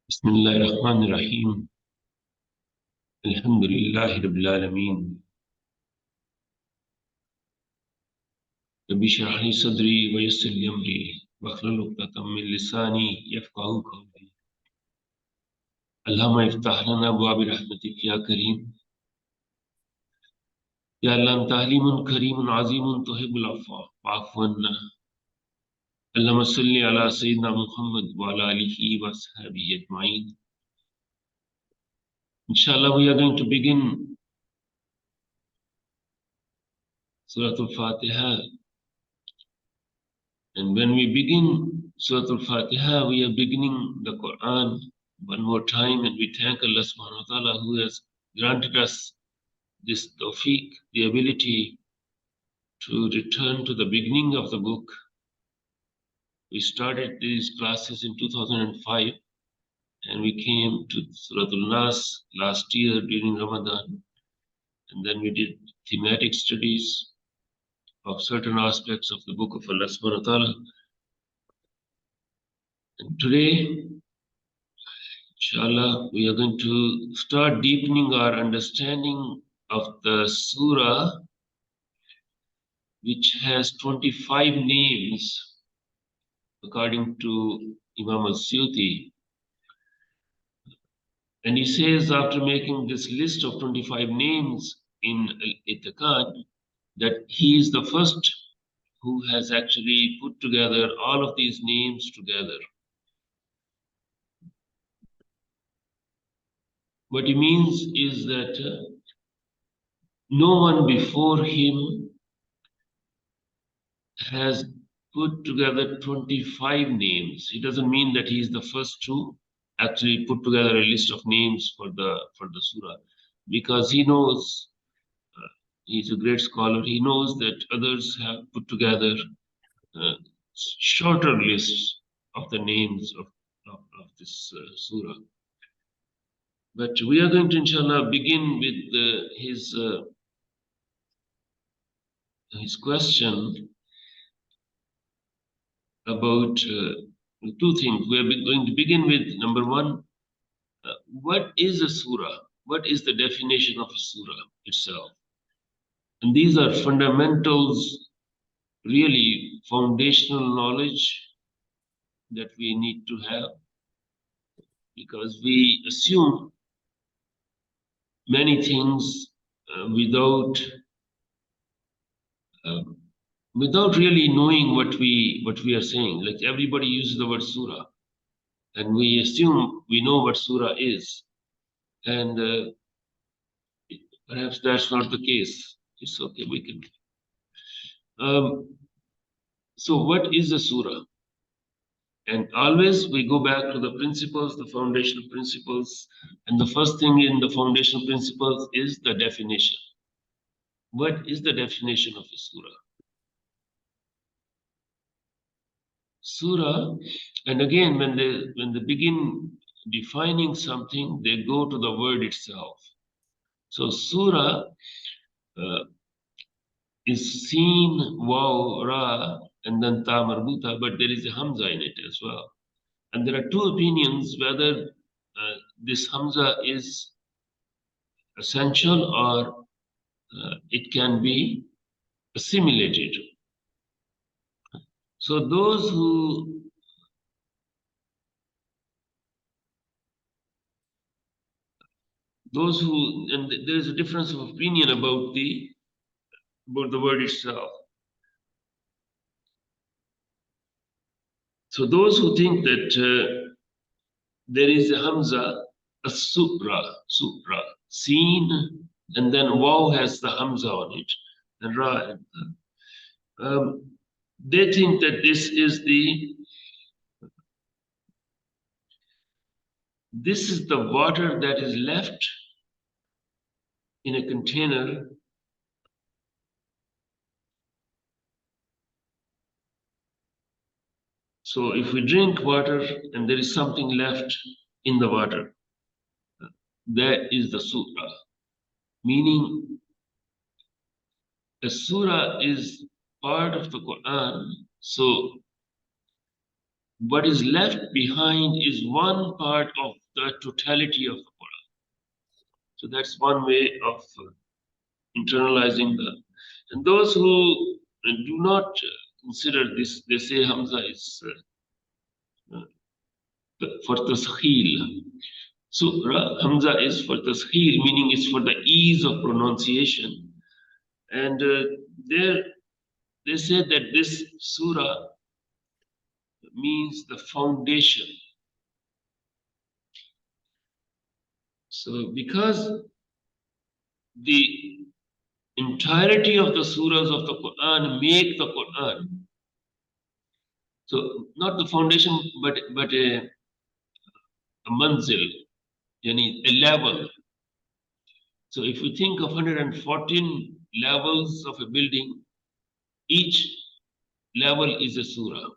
بسم الله الرحمن الرحيم الحمد لله رب العالمين رب اشرح لي صدري ويسر لي أمري واحلل عقدة من لساني يفقهوا قولي اللهم افتح لنا أبواب رحمتك يا كريم يا الله أنت حليم كريم عظيم تحب العفو فاعف عنا اللهم صل على سيدنا محمد وعلى آله وصحبه أجمعين. Inshallah, we are going to begin Surah Al-Fatiha. And when we begin Surah Al-Fatiha, we are beginning the Qur'an one more time, and we thank Allah subhanahu wa ta'ala who has granted us this tawfiq, the ability to return to the beginning of the book. We started these classes in 2005, and we came to Surah Al-Nas last year during Ramadan, and then we did thematic studies of certain aspects of the book of Allah subhanahu wa ta'ala. And today, inshallah, we are going to start deepening our understanding of the surah, which has 25 names, according to Imam al-Suyuti. And he says, after making this list of 25 names in Al-Itiqad, that he is the first who has actually put together all of these names together. What he means is that no one before him has put together 25 names. It doesn't mean that he is the first to actually put together a list of names for the surah, because he knows, he's a great scholar, he knows that others have put together shorter lists of the names of this surah. But we are going to, inshallah, begin with his question about two things. We are going to begin with number one, what is a surah? What is the definition of a surah itself? And these are fundamentals, really foundational knowledge that we need to have, because we assume many things without really knowing what we are saying. Like everybody uses the word surah, and we assume we know what surah is, and perhaps that's not the case. It's okay, we can. So what is a surah? And always we go back to the principles, the foundational principles, and the first thing in the foundational principles is the definition. What is the definition of a surah? Surah, and again, when they begin defining something, they go to the word itself. So surah is seen, waw, ra, and then ta marbuta, but there is a hamza in it as well. And there are two opinions whether this hamza is essential or it can be assimilated. So those who and there is a difference of opinion about the word itself. So those who think that there is a hamza, a supra, seen, and then waw has the hamza on it, and ra, they think that this is the water that is left in a container So if we drink water and there is something left in the water, that is the surah. Meaning, a surah is part of the Qur'an. So what is left behind is one part of the totality of the Quran. So that's one way of internalizing the. And those who do not consider this, they say Hamza is for taskheel. So Hamza is for taskheel, meaning it's for the ease of pronunciation. And there they say that this surah means the foundation. So because the entirety of the surahs of the Quran make the Quran. So not the foundation, but a manzil, yani a level. So if we think of 114 levels of a building, each level is a surah.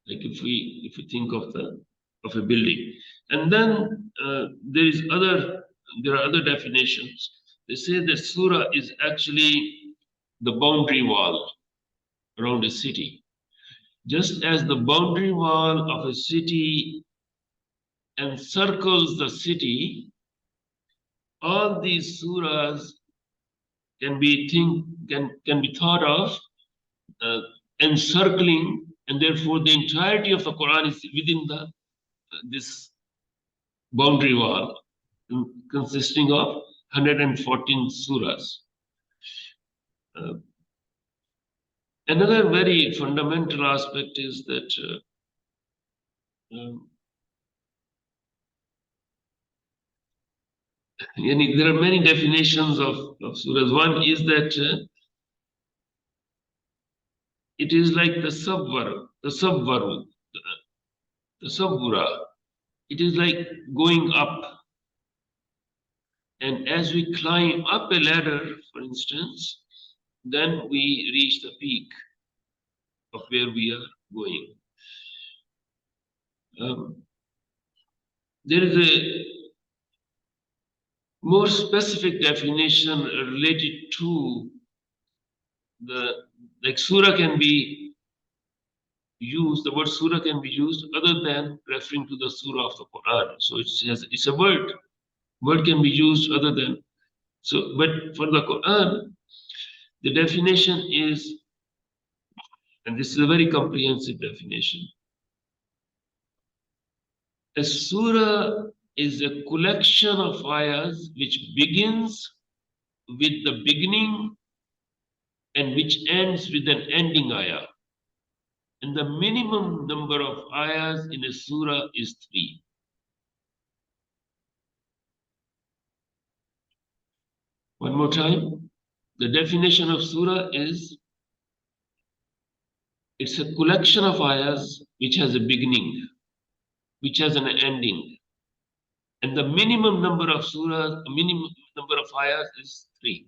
Like if we think of a building, and then there are other definitions. They say that surah is actually the boundary wall around a city. Just as the boundary wall of a city encircles the city, all these surahs can be thought of encircling, and therefore the entirety of the Quran is within this boundary wall, consisting of 114 surahs. Another very fundamental aspect is that there are many definitions of surahs. One is that it is like the subwara. It is like going up. And as we climb up a ladder, for instance, then we reach the peak of where we are going. There is a more specific definition related to like surah can be used, the word surah can be used other than referring to the surah of the Quran. So it's a word. Word can be used other than. So, but for the Quran, the definition is, and this is a very comprehensive definition, a surah is a collection of ayahs which begins with the beginning and which ends with an ending ayah. And the minimum number of ayahs in a surah is 3. One more time. The definition of surah is it's a collection of ayahs which has a beginning, which has an ending. And the minimum number of surahs, minimum number of ayahs is 3.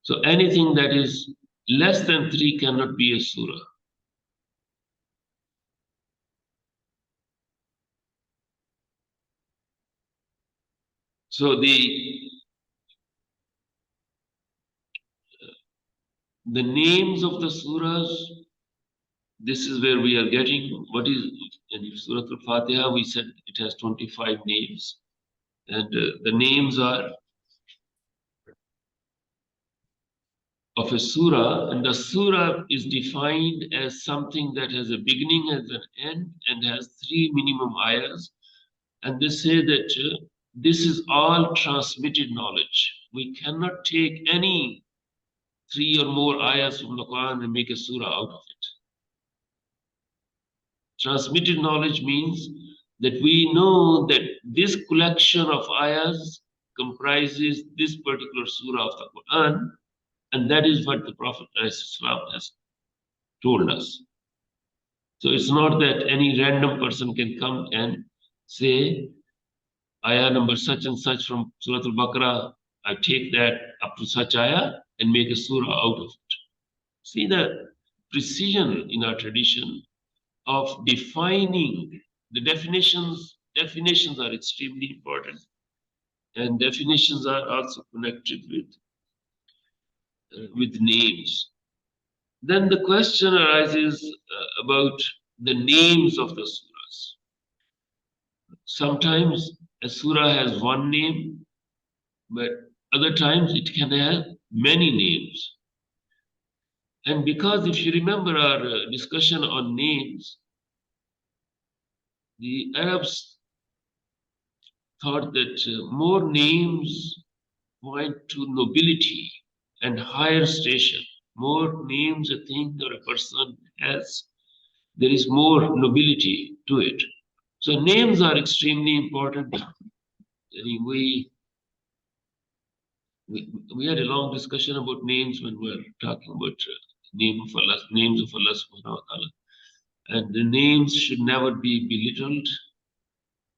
So anything that is less than 3 cannot be a surah. So the names of the surahs, this is where we are getting what is in Surah Al-Fatiha. We said it has 25 names, and the names are of a surah, and the surah is defined as something that has a beginning and an end and has 3 minimum ayahs. And they say that this is all transmitted knowledge. We cannot take any 3 or more ayahs from the Quran and make a surah out of it. Transmitted knowledge means that we know that this collection of ayahs comprises this particular surah of the Quran, and that is what the Prophet has told us. So it's not that any random person can come and say, ayah number such and such from Surah Al-Baqarah, I take that up to such ayah and make a surah out of it. See the precision in our tradition of defining the definitions. Definitions are extremely important, and definitions are also connected with names. Then the question arises about the names of the surahs. Sometimes a surah has one name, but other times it can have many names. And because if you remember our discussion on names, the Arabs thought that more names point to nobility and higher station. More names a thing or a person has, there is more nobility to it. So names are extremely important. We, we had a long discussion about names when we were talking about names of Allah subhanahu wa ta'ala. And the names should never be belittled,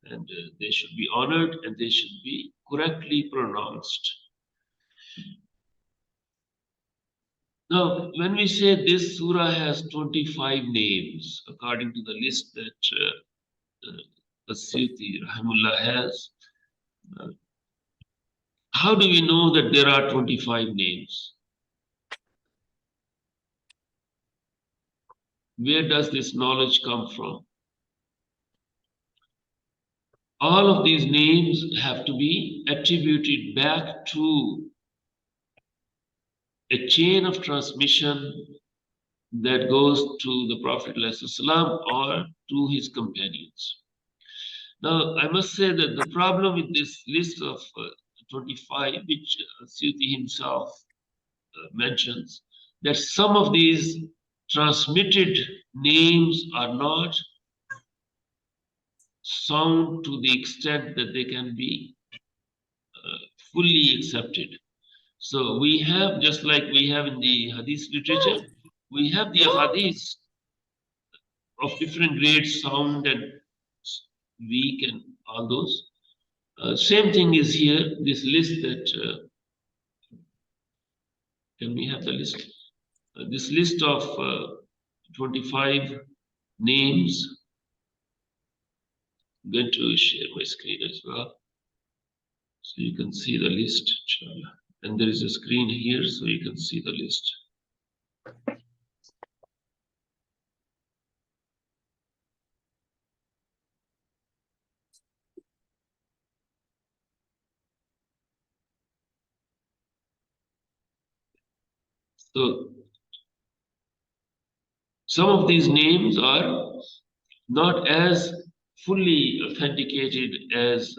and they should be honored, and they should be correctly pronounced. Now, when we say this surah has 25 names, according to the list that As-Suyuti Rahimullah has, uh, how do we know that there are 25 names? Where does this knowledge come from? All of these names have to be attributed back to a chain of transmission that goes to the Prophet ﷺ or to his companions. Now, I must say that the problem with this list of 25, which Suyuti himself mentions, that some of these transmitted names are not sound to the extent that they can be fully accepted. So we have, just like we have in the hadith literature, we have the hadith of different grades, sound and weak and all those. Same thing is here, this list that, can we have the list? This list of 25 names. I'm going to share my screen as well, so you can see the list, inshallah. And there is a screen here, so you can see the list. So some of these names are not as fully authenticated as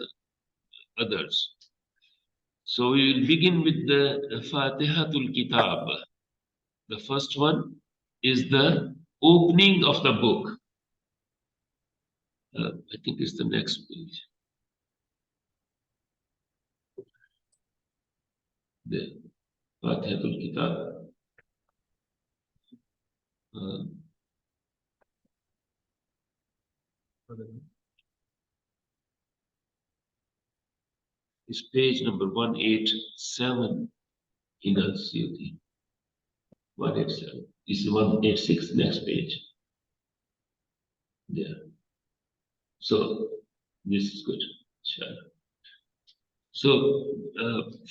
others. So we will begin with the Fatihatul Kitab. The first one is the opening of the book. I think it's the next page. The Fatihatul Kitab. Is page number 187 in the COT. 187. This is 186, next page. There. So this is good. So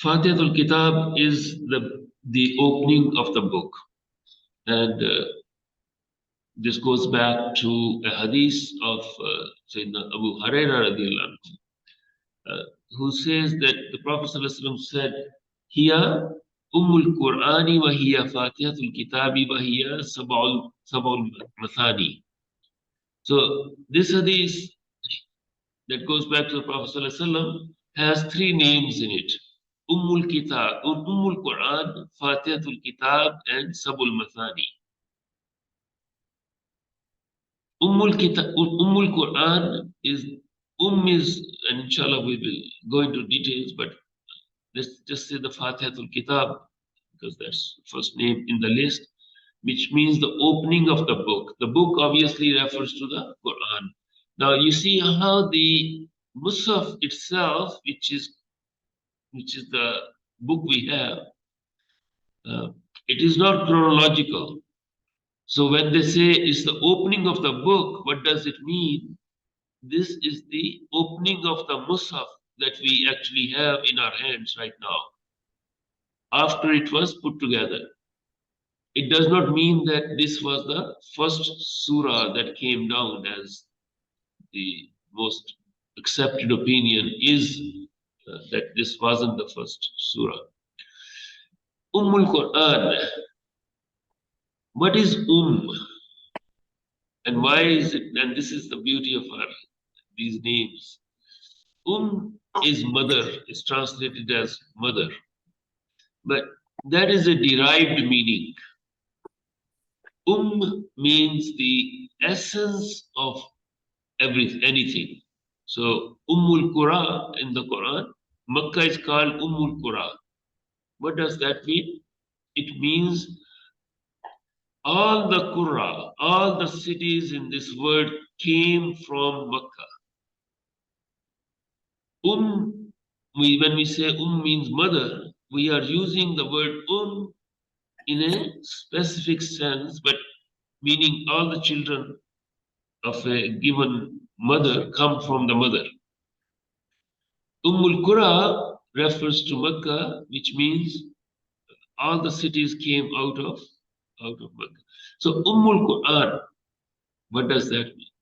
Fatihatul Kitab is the opening of the book. And this goes back to a hadith of Sayyidina Abu Hurairah radiallahu anhu, who says that the Prophet ﷺ said, "Hiya Ummul Qur'ani wa hiya Fatihatul Kitabi wa hiya Sab'ul Mathani." So this hadith that goes back to the Prophet ﷺ has three names in it: Ummul Kitab, Ummul Qur'an, Fatihatul Kitab, and Sab'ul Mathani. Ummul Qur'an is, and inshallah we will go into details, but let's just say the Fatihatul Kitab, because that's the first name in the list, which means the opening of the book. The book obviously refers to the Qur'an. Now you see how the Musaf itself, which is the book we have, it is not chronological. So when they say it's the opening of the book, what does it mean? This is the opening of the Musaf that we actually have in our hands right now, after it was put together. it does not mean that this was the first surah that came down, as the most accepted opinion is that this wasn't the first surah. Qur'an. What is and why is it? And this is the beauty of these names. Is mother, is translated as mother, but that is a derived meaning. Means the essence of anything. So Qura in the Quran, Makkah is called Qura. What does that mean? It means all the Qura, all the cities in this world came from Makkah. When we say means mother, we are using the word in a specific sense, but meaning all the children of a given mother come from the mother. Qura refers to Makkah, which means all the cities came out of Makkah. So Qur'an, what does that mean?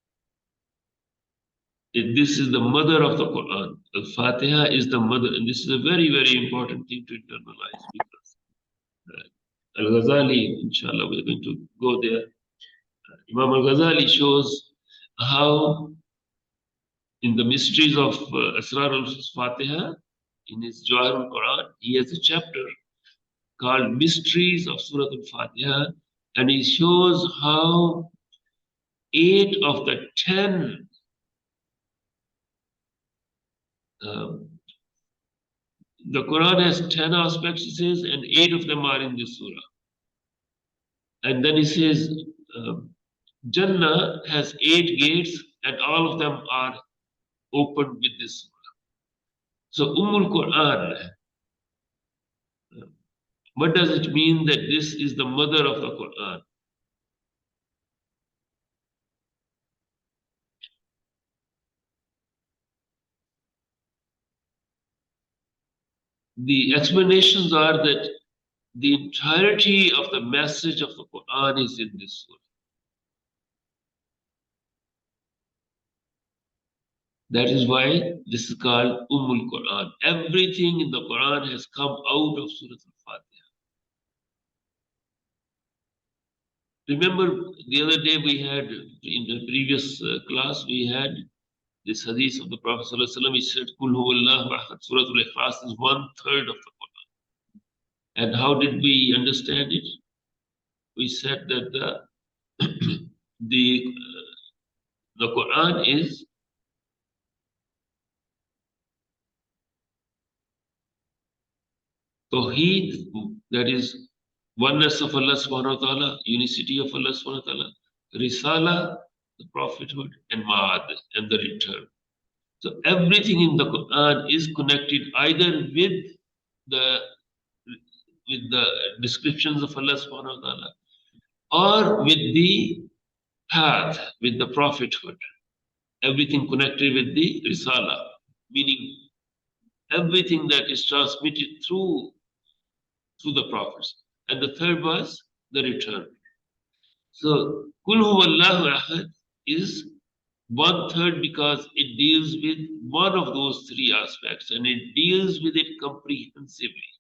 This is the mother of the Quran. The Fatiha is the mother, and this is a very, very important thing to internalize, because Al-Ghazali, inshallah, we're going to go there. Imam Al-Ghazali shows how in the mysteries of Asrar al-Fatiha, in his Jawahir al-Quran, he has a chapter called Mysteries of Surah al-Fatiha, and he shows how 8 of the 10 the Quran has 10 aspects, he says, and 8 of them are in this surah. And then he says, Jannah has 8 gates, and all of them are opened with this surah. So Quran, what does it mean that this is the mother of the Quran? The explanations are that the entirety of the message of the Quran is in this surah. That is why this is called Quran. Everything in the Quran has come out of Surah Al-Fatiha. Remember, the other day we had, in the previous class, we had this hadith of the Prophet ﷺ. He said, Kul huwallahu ahad. Surah Al-Ikhlas is 1/3 of the Quran. And how did we understand it? We said that the Quran is Tawheed, that is oneness of Allah subhanahu wa ta'ala, unicity of Allah subhanahu wa ta'ala, Risala, the prophethood, and Ma'ad, and the return. So everything in the Quran is connected either with the descriptions of Allah subhanahu wa ta'ala, or with the path, with the prophethood. Everything connected with the Risala, meaning everything that is transmitted through the prophets. And the third was the return. So Kul huwallahu ahad is 1/3 because it deals with one of those 3 aspects, and it deals with it comprehensively.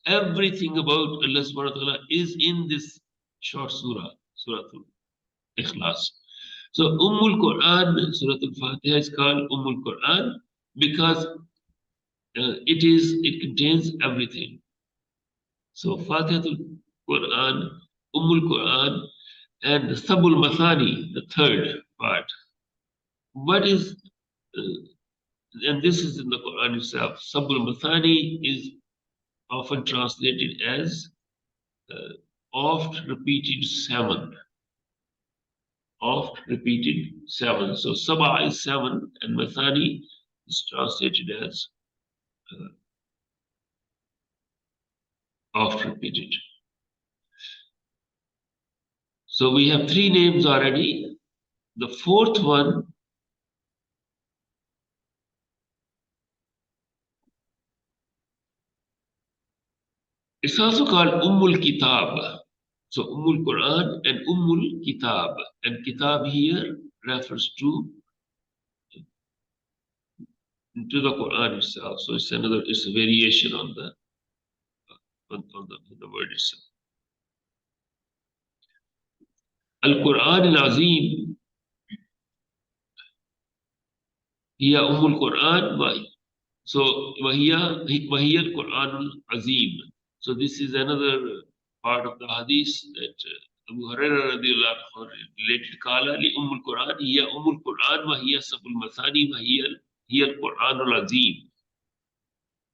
Everything about Allah subhanahu wa ta'ala is in this short surah, Surah Al-Ikhlas. So Quran, Surah Al-Fatiha is called Quran because it contains everything. So Fatihatul Quran, Quran, and Sabul Mathani, the third part. What is, and this is in the Quran itself, Sabul Mathani is often translated as oft repeated 7. Oft repeated 7. So Sabah is 7, and Mathani is translated as oft repeated. So we have 3 names already. The 4th one It's also called Ummul Kitab. So Ummul Quran and Ummul Kitab. And Kitab here refers to the Quran itself. So it's a variation on the word itself. Al-Quran al-Azim, hiya Ummul Quran, so wahiya al-Quran al-Azim. So this is another part of the hadith that Abu Hurairah radiallahu anhu related. Kala li Ummul Quran, hiya Ummul Quran, wahiya sabul masani, hiya al-Quran al-Azim.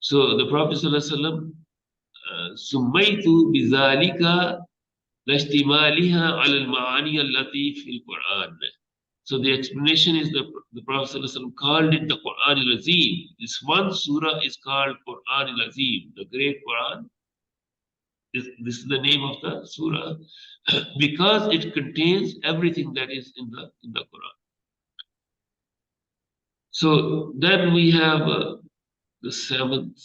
So the Prophet sallallahu alaihi wasallam سميت بذلك لاشتمالها على المعاني التي في القرآن. So the explanation is the Prophet ﷺ called it the Qur'an al-Azim. This one surah is called Qur'an al-Azim, the great Qur'an. This is the name of the surah because it contains everything that is in the Quran. So then we have the seventh.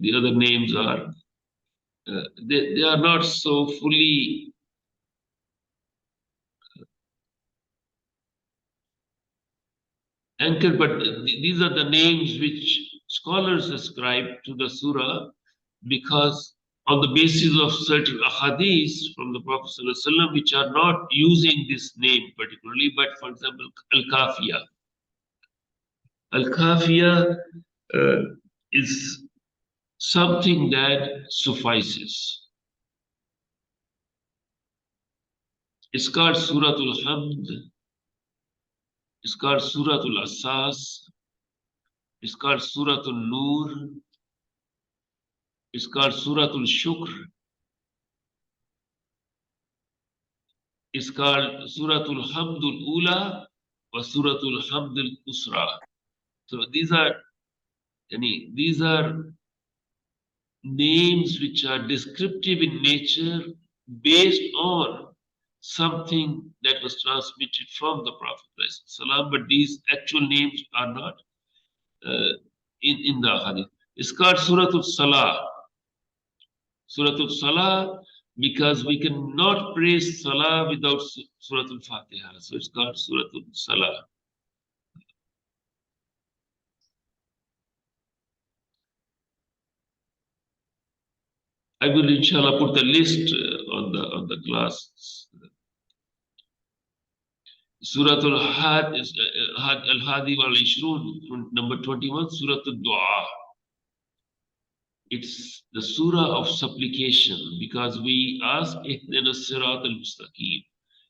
The other names are they are not so fully anchored, but these are the names which scholars ascribe to the surah because on the basis of certain ahadith from the Prophet ﷺ, which are not using this name particularly, but for example, Al-Kafiyah. Al-Kafiyah is something that suffices. It's called Suratul Hamd. It's called Suratul Asas. It's called Suratul Nur. It's called Suratul Shukr. It's called Suratul Hamdul Ula or Suratul Hamdul Usra. So these are names which are descriptive in nature based on something that was transmitted from the Prophet ﷺ, but these actual names are not in the hadith. It's called Suratul Salah. Suratul Salah because we cannot pray Salah without Suratul Fatiha. So it's called Suratul Salah. I will inshallah put the list on the class. Suratul Al-Hadi wal-Ishrun, number 21, Suratul Dua. It's the surah of supplication because we ask Ihdina Sirat al-Mustaqim.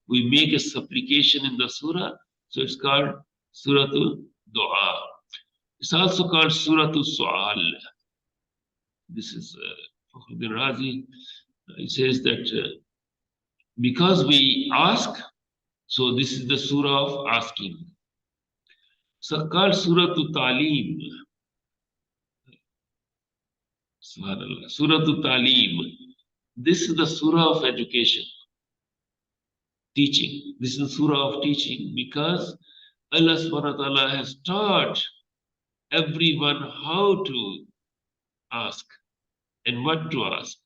We make a supplication in the surah, so it's called Suratul Dua. It's also called Suratul Su'al. This is Fakhruddin Razi. He says that because we ask, so this is the surah of asking. So called Suratul Talim. Subhanallah. Suratul Talim. This is the surah of education, teaching. This is the surah of teaching because Allah subhanahu wa ta'ala has taught everyone how to ask and what to ask.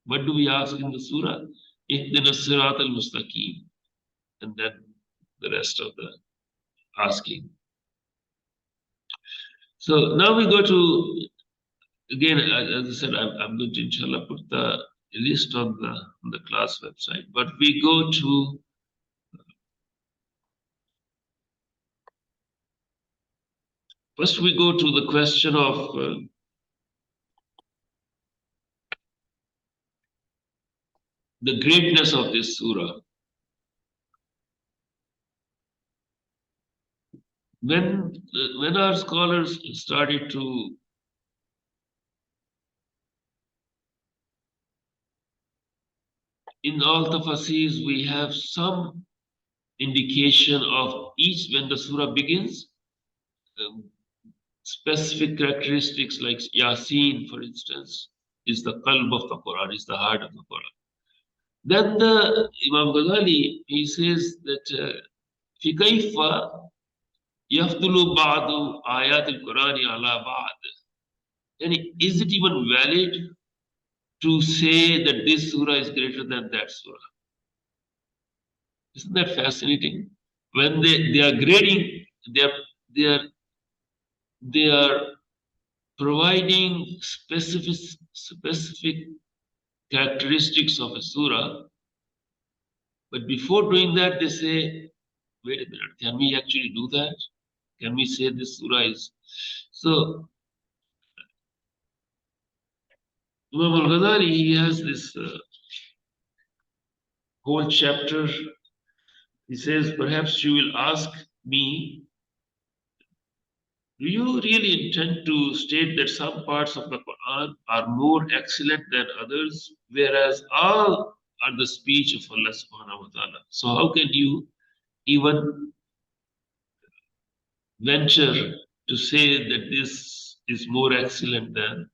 What do we ask in the surah? Ihdina Sirat al-Mustaqim. And then the rest of the asking. So now we go to, again, as I said, I'm going to inshallah put the list on the class website, but we go to first we go to the question of the greatness of this surah. When our scholars started to in all tafasirs, we have some indication of each when the surah begins, specific characteristics like Yasin, for instance, is the qalb of the Quran, is the heart of the Quran. Then the Imam Ghazali, he says that في كيف يفضل بعض آيات القرآن على بعض. And is it even valid to say that this surah is greater than that surah. Isn't that fascinating? When they are grading, they are they are they are providing specific characteristics of a surah, but before doing that, they say, wait a minute, can we actually do that? Can we say this surah is so? Imam al-Ghazali, he has this whole chapter. He says, perhaps you will ask me, do you really intend to state that some parts of the Quran are more excellent than others, whereas all are the speech of Allah subhanahu wa ta'ala? So how can you even venture to say that this is more excellent than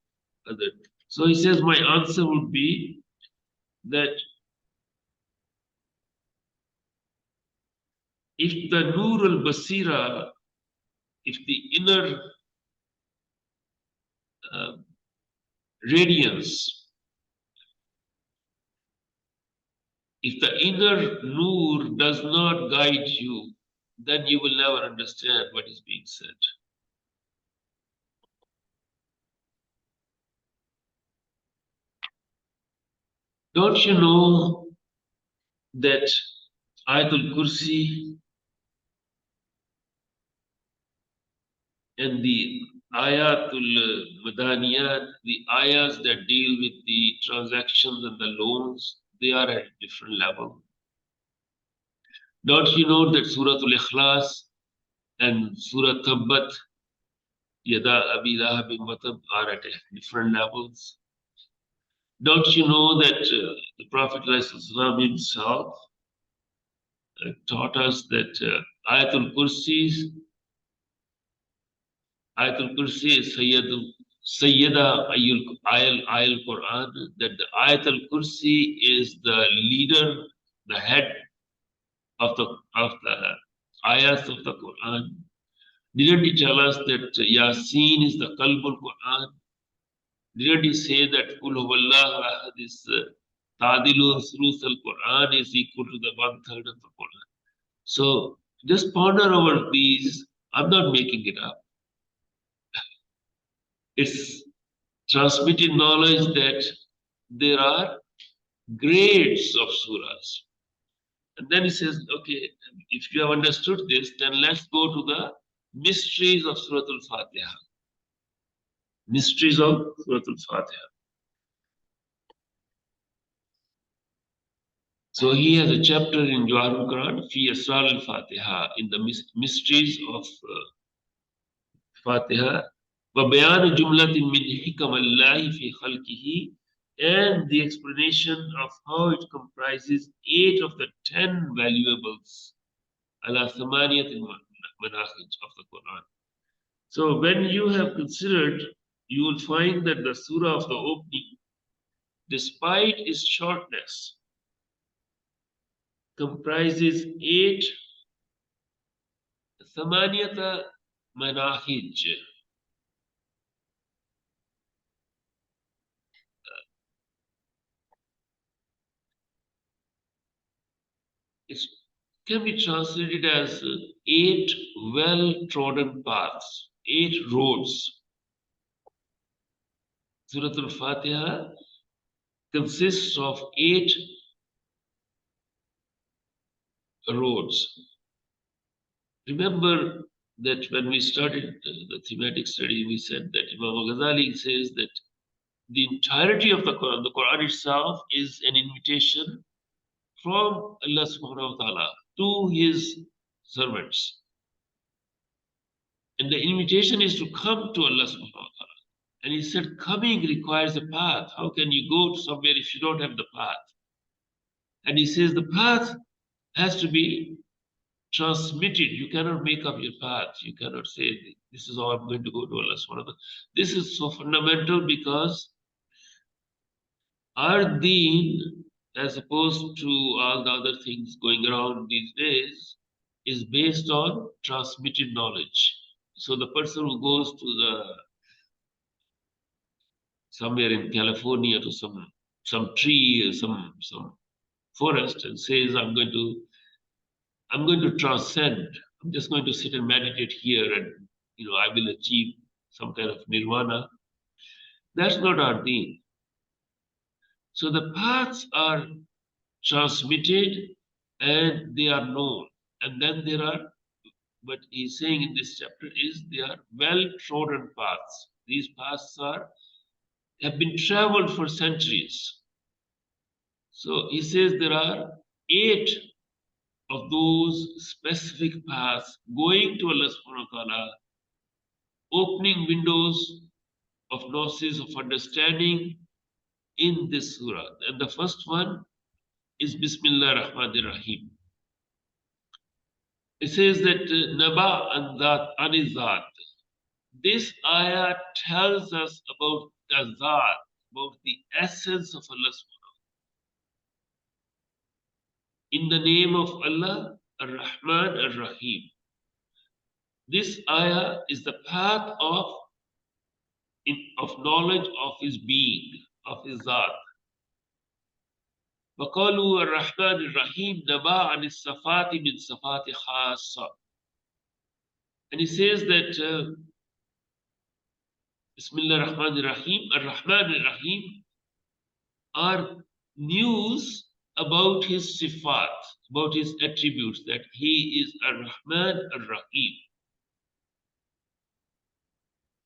other? So he says, my answer would be that if the Nur al Basira, if the inner uh, radiance, if the inner Nur does not guide you, then you will never understand what is being said. Don't you know that Ayatul Kursi and the Ayatul Madaniyat, the ayahs that deal with the transactions and the loans, they are at a different level. Don't you know that Suratul Ikhlas and Surah Tabbat, Yada Abi Lahab Matab are at different levels? Don't you know that the Prophet ﷺ himself taught us that Ayatul Kursi is Sayyida Ayal Qur'an, that the Ayatul Kursi is the leader, the head of the ayats of the Quran. Didn't he tell us that Yasin is the Qalbul Quran? Didn't he say that Kul Huwallahu Ahad is Tadilu Sulus al Quran is equal to the 1/3 of the Quran? So just ponder over these. I'm not making it up. It's transmitted knowledge that there are grades of surahs. And then he says, okay, if you have understood this, then let's go to the mysteries of Surah Al-Fatiha. Mysteries of Surah Al-Fatiha. So he has a chapter in Jawahir al-Quran, Fi Asrar al-Fatiha, in the mysteries of Fatiha. وَبَيَانُ جُمْلَةٍ مِّنْ حِكَمَ اللَّهِ فِي خَلْقِهِ, and the explanation of how it comprises 8 of the 10 valuables ala thamaniyat manahij of the Quran. So when you have considered, you will find that the surah of the opening, despite its shortness, comprises 8 thamaniyata manahij. It can be translated as 8 well-trodden paths, 8 roads. Surah Al-Fatiha consists of 8 roads. Remember that when we started the thematic study, we said that Imam al-Ghazali says that the entirety of the Quran itself is an invitation from Allah subhanahu wa ta'ala to his servants. And the invitation is to come to Allah subhanahu wa ta'ala. And he said, coming requires a path. How can you go to somewhere if you don't have the path? And he says the path has to be transmitted. You cannot make up your path. You cannot say, this is how I'm going to go to Allah subhanahu wa ta'ala. This is so fundamental because our deen, as opposed to all the other things going around these days, is based on transmitted knowledge. So the person who goes to the somewhere in California to some tree, some forest, and says, I'm going to transcend. I'm just going to sit and meditate here, and I will achieve some kind of nirvana. That's not our deen. So the paths are transmitted and they are known. And then there are, what he's saying in this chapter is, they are well-trodden paths. These paths have been traveled for centuries. So he says there are 8 of those specific paths going to Allah subhanahu wa ta'ala, opening windows of gnosis, of understanding in this surah. And the first one is Bismillah Rahman Rahim. It says that Naba and That Anizat. This ayah tells us about the Zat, about the essence of Allah subhanahu. In the name of Allah, Ar-Rahman Ar-Rahim. This ayah is the path of knowledge of his being, of his Zat. وقالوا الرحمن الرحيم نبع عن الصفات من صفات خاصة. And he says that Bismillah Rahman Rahim, Ar-Rahman Ar-Rahim are news about his sifat, about his attributes, that he is Ar-Rahman Ar-Rahim.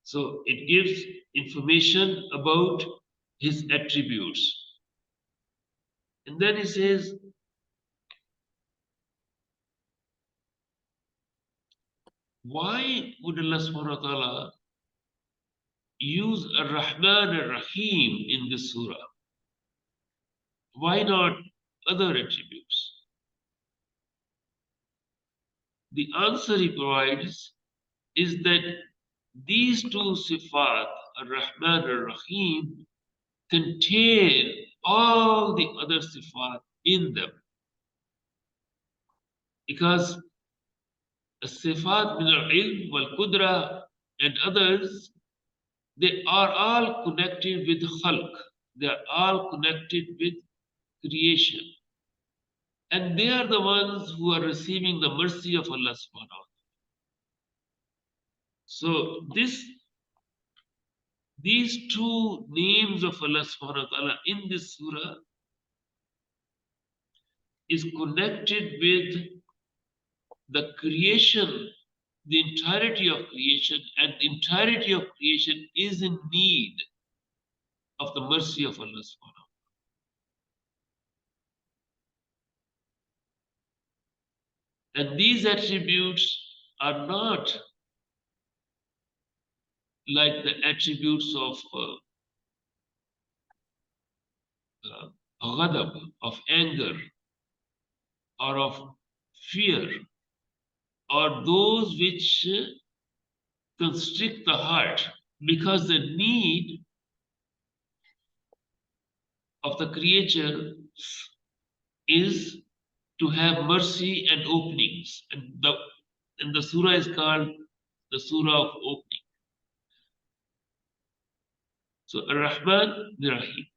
So it gives information about his attributes. And then he says, why would Allah subhanahu wa ta'ala use Ar-Rahman Ar-Rahim in this surah? Why not other attributes? The answer he provides is that these 2 sifat, Ar-Rahman Ar-Rahim, contain all the other sifat in them. Because the sifat min al-ilm wal-qudra and others, they are all connected with khalq. They are all connected with creation. And they are the ones who are receiving the mercy of Allah subhanahu wa ta'ala. So these 2 names of Allah subhanahu wa ta'ala in this surah is connected with the creation, the entirety of creation, and the entirety of creation is in need of the mercy of Allah subhanahu wa ta'ala. And these attributes are not like the attributes of ghadab, of anger, or of fear, or those which constrict the heart, because the need of the creature is to have mercy and openings. And the surah is called the surah of opening. So Ar-Rahman Ar-Rahim.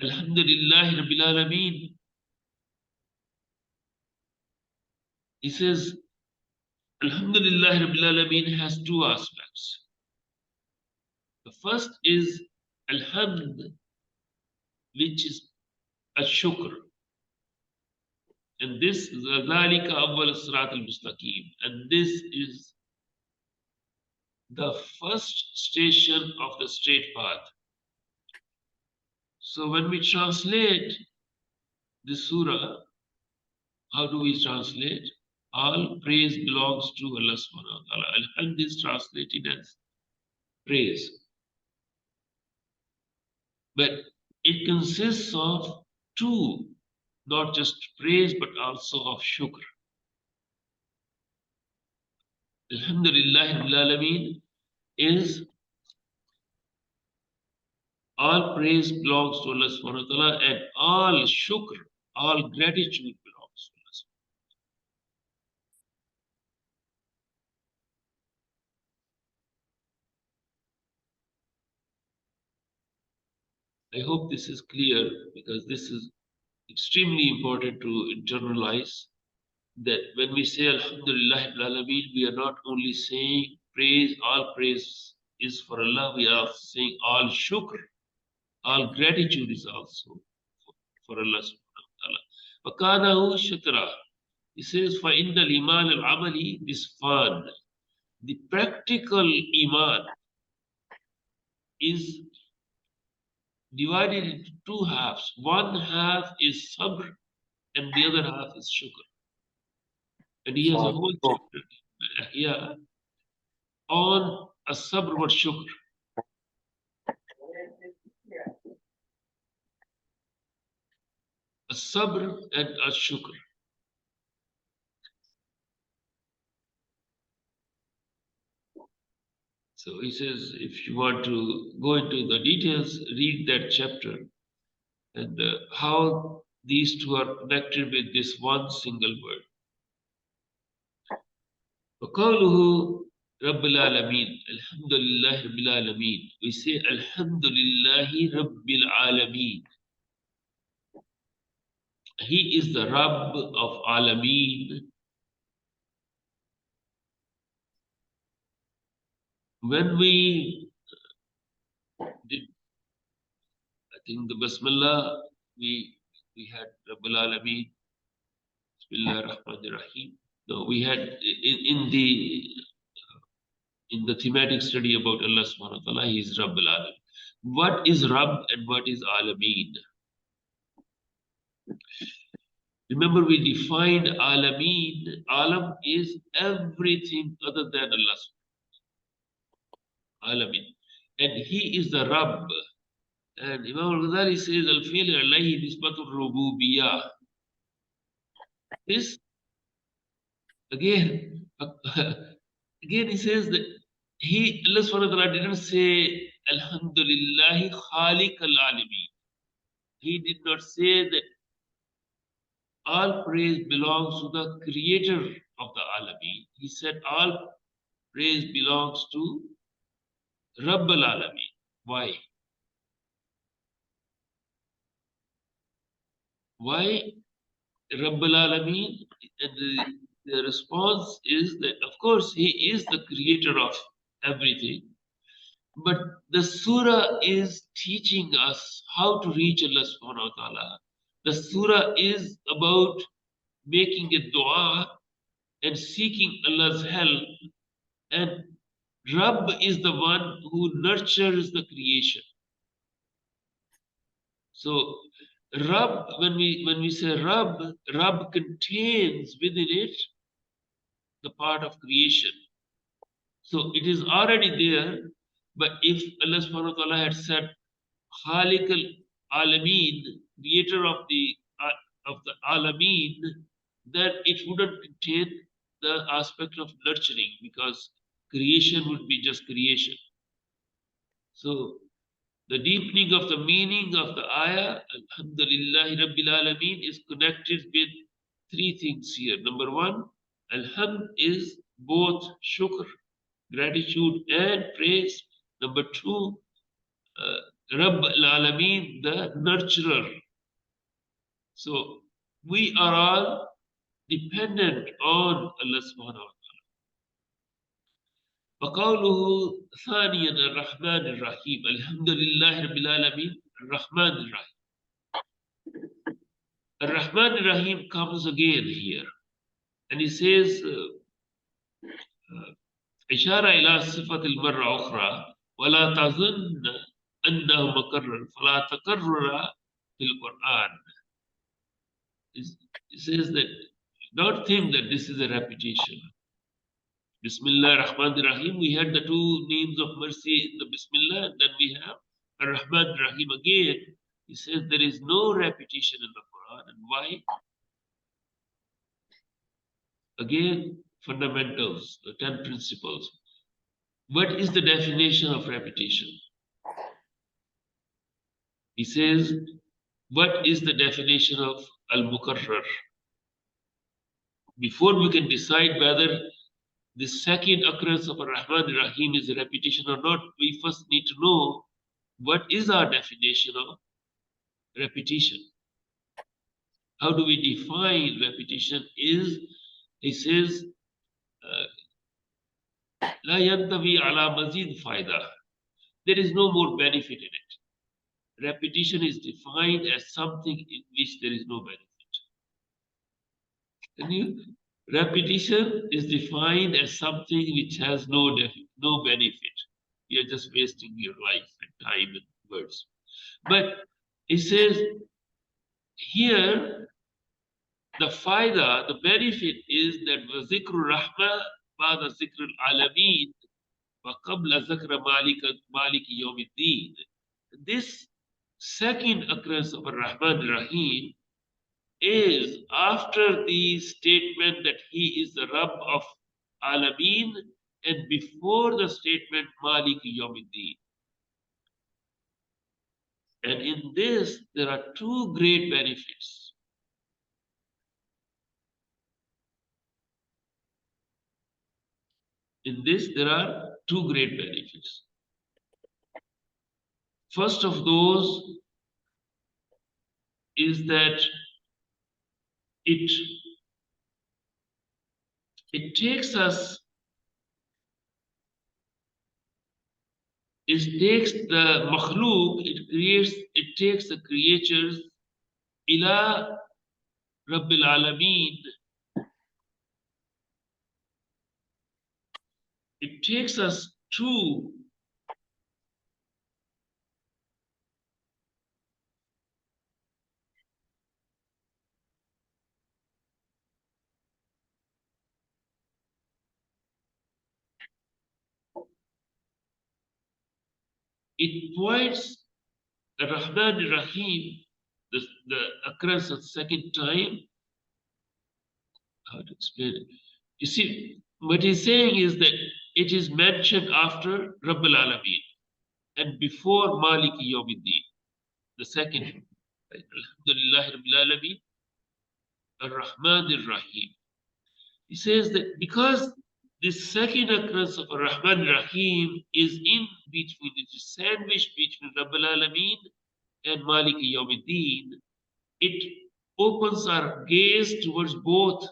Alhamdulillah Rabbil Alameen. He says, Alhamdulillah Rabbil Alameen has 2 aspects. The first is Alhamd, which is a shukr. And this is ذَلِكَ أَوَّلُ الصِّرَاطِ الْمُسْتَقِيمِ. And this is the first station of the straight path. So when we translate this surah, how do we translate? All praise belongs to Allah subhanahu wa ta'ala. Alhamd is translated as praise. But it consists of 2, not just praise, but also of shukr. Alhamdulillah Rabbil Alameen is all praise belongs to Allah subhanahu wa ta'ala, and all shukr, all gratitude belongs to Allah. I hope this is clear because this is extremely important to internalize that when we say Alhamdulillah Rabbil Alameen, we are not only saying praise, all praise is for Allah, we are also saying all shukr, all gratitude is also for Allah subhanahu wa ta'ala. وَكَانَهُ شَكْرًا. He says, فَإِنَّ الْإِيمَانَ الْعَمَلِ نِصْفَانِ. The practical iman is divided into two halves. One half is sabr and the other half is shukr. And he has a whole chapter here on a sabr wa shukr. A sabr and a shukr. So he says, if you want to go into the details, read that chapter and how these two are connected with this one single word. وقوله رب العالمين الحمد لله رب العالمين. We say الحمد لله رب العالمين. He is the Rabb of Alameen. When we did, I think the Basmallah, we had Rabbul Alameen, Bismillah Rahman Rahim. No, we had in the thematic study about Allah subhanahu wa ta'ala, He is Rabbul Alameen. What is Rabb and what is Alameen? Remember, we defined Alameen. Alam is everything other than Allah. Alameen. And He is the Rabb. And Imam al-Ghazali says, Al-Fi'l alayhi nisbatul rububiyyah. This, again, again he says that Allah subhanahu wa ta'ala didn't say, Alhamdulillahi khaliq al-alameen. He did not say that all praise belongs to the creator of the alameen. He said all praise belongs to Rabb al-alameen. Why? Why Rabb al-alameen? And the response is that, of course, He is the creator of everything. But the surah is teaching us how to reach Allah subhanahu wa ta'ala. The surah is about making a dua and seeking Allah's help. And Rabb is the one who nurtures the creation. So Rabb, when we say Rabb, Rabb contains within it the part of creation. So it is already there, but if Allah subhanahu wa ta'ala had said Khaliq al-Alameen, creator of the Alameen, then it wouldn't contain the aspect of nurturing because creation would be just creation. So the deepening of the meaning of the ayah, Alhamdulillahi Rabbil Alameen, is connected with three things here. Number one, Alhamd is both shukr, gratitude and praise. Number two, Rabb al-Alameen, the nurturer. So we are all dependent on Allah subhanahu wa ta'ala. وقوله ثانيا الرحمن الرحيم الحمد لله رب العالمين الرحمن الرحيم. الرحمن الرحيم comes again here and he says إشارة إلى صفة المرة أخرى ولا تظن أنه مكرر فلا تكرر في القرآن. It says that don't think that this is a repetition. Bismillah Rahman Rahim. We had the two names of mercy in the Bismillah, and then we have Rahman Rahim again. He says there is no repetition in the Quran. And why? Again, fundamentals, the 10 principles. What is the definition of repetition? He says, what is the definition of al-mukarrar? Before we can decide whether the second occurrence of Ar-Rahman Ar-Rahim is a repetition or not, we first need to know what is our definition of repetition? How do we define repetition? He says, لا ينتوي على مزيد فائدة. There is no more benefit in it. Repetition is defined as something in which there is no benefit. Repetition is defined as something which has no benefit. You're just wasting your life and time and words. But it says here, the faida, the benefit is that وَذِكْرُ الرَّحْمَةِ بَعْدَ ذِكْرِ الْعَالَمِينَ وَقَبْلَ ذِكْرِ مَالِكِ يَوْمِ الدِّينِ. This second occurrence of Ar-Rahman Ar-Rahim is after the statement that he is the Rabb of Alameen and before the statement Maliki Yawmiddin. And in this, there are two great benefits. In this, there are two great benefits. First of those is that it takes us, it takes the makhluk, it takes the creatures ila Rabbil Alameen. It takes us to it points Rahman Rahim, the occurrence of second time. How to explain it? You see, what he's saying is that it is mentioned after Rabbil Alameen and before Maliki Yawmiddin, the second. Alhamdulillah Rabbil Alameen, Ar-Rahman Ar-Rahim. He says that because this second occurrence of Ar-Rahman Ar-Rahim is in between, it is sandwiched between Rabbil Alameen and Maliki Yawmiddin, it opens our gaze towards both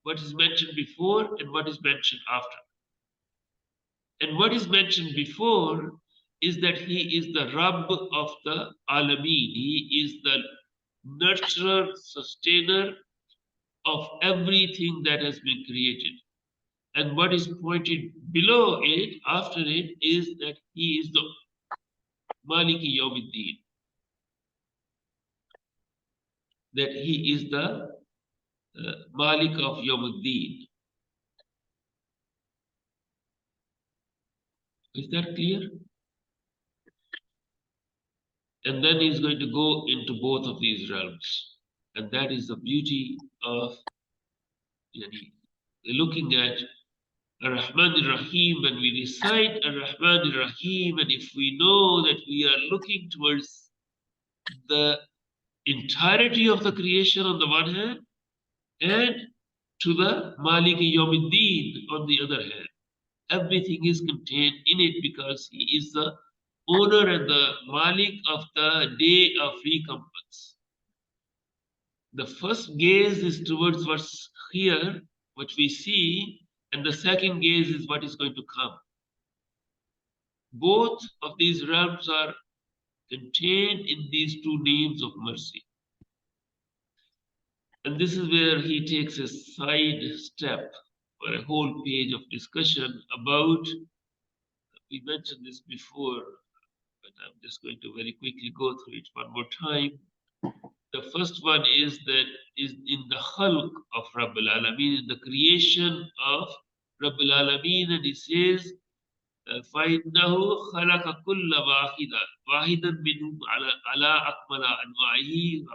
what is mentioned before and what is mentioned after. And what is mentioned before is that he is the Rabb of the Alameen. He is the nurturer, sustainer of everything that has been created. And what is pointed below it, after it, is that he is the Maliki Yawmiddin. That he is the Malik of Yawmiddin. Is that clear? And then he's going to go into both of these realms. And that is the beauty of looking at Ar-Rahman Ar-Rahim. When we recite Ar-Rahman Ar-Rahim, and if we know that we are looking towards the entirety of the creation on the one hand, and to the Maliki Yawmiddin on the other hand. Everything is contained in it because he is the owner and the Malik of the day of recompense. The first gaze is towards what's here, what we see, and the second gaze is what is going to come. Both of these realms are contained in these two names of mercy. And this is where he takes a side step for a whole page of discussion about, we mentioned this before, but I'm just going to very quickly go through it one more time. The first one is that is in the khalq of Rabbil Alameen, in the creation of Rabbil Alameen, and he says, فَإِنَّهُ خَلَقَ كُلَّ وَاحِدًا مِنْهُمْ عَلَى أَكْمَلَ أَنْوَاعِهِ